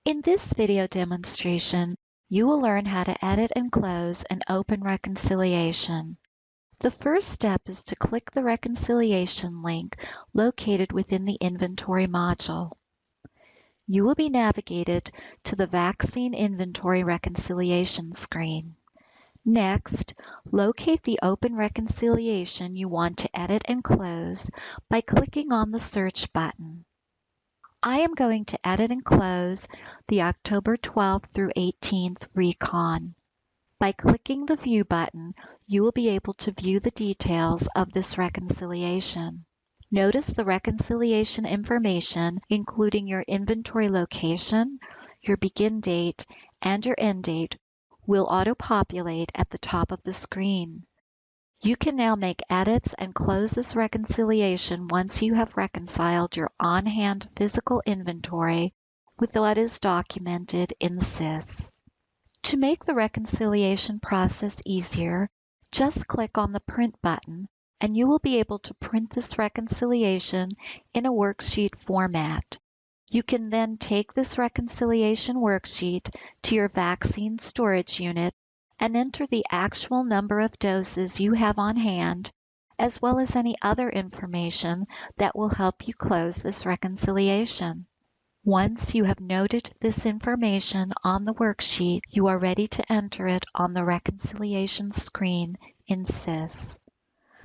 In this video demonstration, you will learn how to edit and close an open reconciliation. The first step is to click the reconciliation link located within the Inventory module. You will be navigated to the Vaccine Inventory Reconciliation screen. Next, locate the open reconciliation you want to edit and close by clicking on the Search button. I am going to edit and close the October 12th through 18th recon. By clicking the View button, you will be able to view the details of this reconciliation. Notice the reconciliation information, including your inventory location, your begin date, and your end date, will auto-populate at the top of the screen. You can now make edits and close this reconciliation once you have reconciled your on-hand physical inventory with what is documented in CIIS. To make the reconciliation process easier, just click on the Print button and you will be able to print this reconciliation in a worksheet format. You can then take this reconciliation worksheet to your vaccine storage unit and enter the actual number of doses you have on hand, as well as any other information that will help you close this reconciliation. Once you have noted this information on the worksheet, you are ready to enter it on the reconciliation screen in CIIS.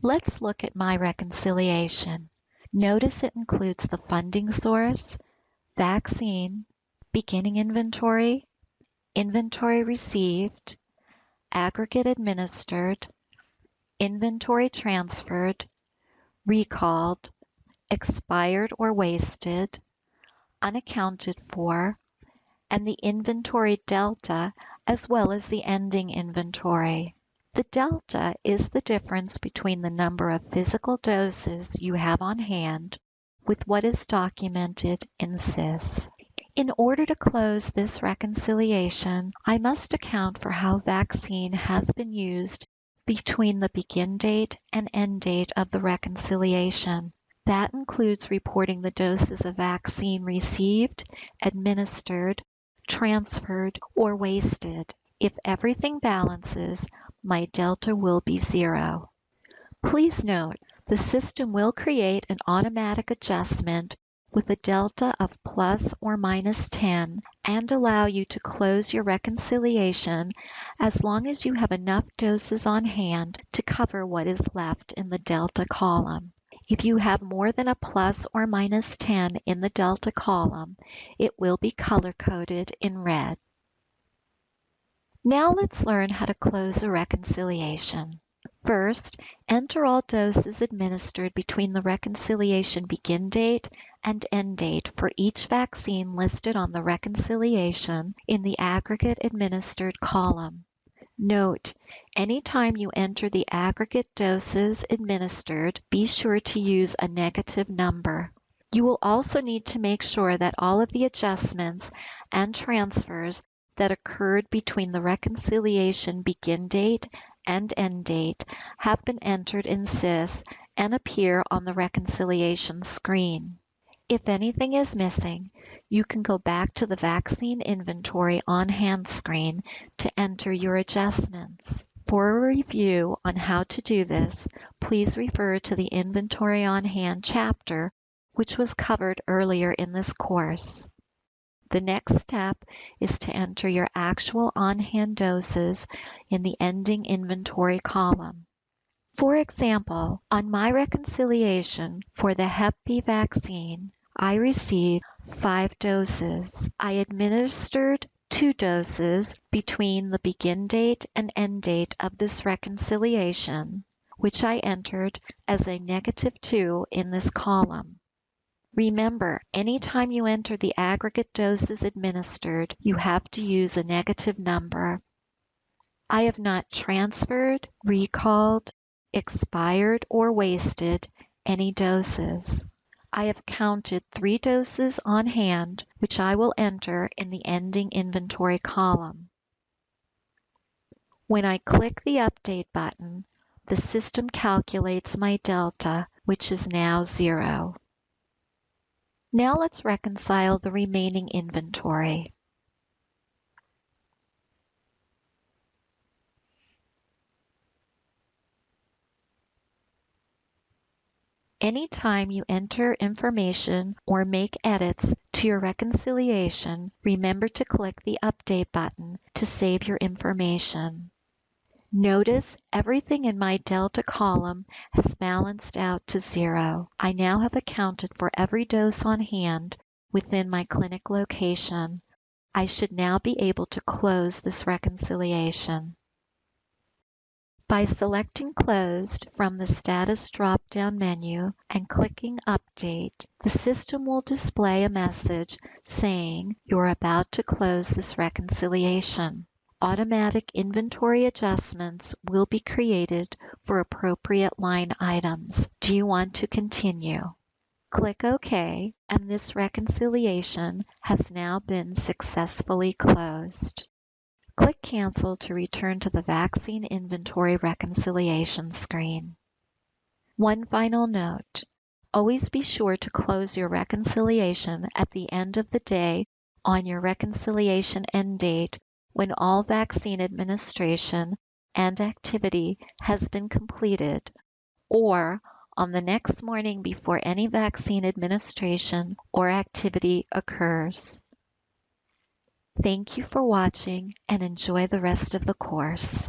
Let's look at my reconciliation. Notice it includes the funding source, vaccine, beginning inventory, inventory received, aggregate administered, inventory transferred, recalled, expired or wasted, unaccounted for, and the inventory delta, as well as the ending inventory. The delta is the difference between the number of physical doses you have on hand with what is documented in CIIS. In order to close this reconciliation, I must account for how vaccine has been used between the begin date and end date of the reconciliation. That includes reporting the doses of vaccine received, administered, transferred, or wasted. If everything balances, my delta will be 0. Please note, the system will create an automatic adjustment with a delta of plus or minus 10 and allow you to close your reconciliation as long as you have enough doses on hand to cover what is left in the delta column. If you have more than a plus or minus 10 in the delta column, it will be color-coded in red. Now let's learn how to close a reconciliation. First, enter all doses administered between the reconciliation begin date and end date for each vaccine listed on the reconciliation in the aggregate administered column. Note, anytime you enter the aggregate doses administered, be sure to use a negative number. You will also need to make sure that all of the adjustments and transfers that occurred between the reconciliation begin date and end date have been entered in CIIS and appear on the reconciliation screen. If anything is missing, you can go back to the vaccine inventory on hand screen to enter your adjustments. For a review on how to do this, please refer to the Inventory on Hand chapter, which was covered earlier in this course. The next step is to enter your actual on-hand doses in the ending inventory column. For example, on my reconciliation for the Hep B vaccine, I received 5 doses. I administered 2 doses between the begin date and end date of this reconciliation, which I entered as a -2 in this column. Remember, anytime you enter the aggregate doses administered, you have to use a negative number. I have not transferred, recalled, expired, or wasted any doses. I have counted 3 doses on hand, which I will enter in the ending inventory column. When I click the Update button, the system calculates my delta, which is now 0. Now let's reconcile the remaining inventory. Anytime you enter information or make edits to your reconciliation, remember to click the Update button to save your information. Notice everything in my Delta column has balanced out to 0. I now have accounted for every dose on hand within my clinic location. I should now be able to close this reconciliation. By selecting Closed from the Status drop-down menu and clicking Update, the system will display a message saying you're about to close this reconciliation. Automatic inventory adjustments will be created for appropriate line items. Do you want to continue? Click OK, and this reconciliation has now been successfully closed. Click Cancel to return to the Vaccine Inventory Reconciliation screen. One final note. Always be sure to close your reconciliation at the end of the day on your reconciliation end date when all vaccine administration and activity has been completed, or on the next morning before any vaccine administration or activity occurs. Thank you for watching and enjoy the rest of the course.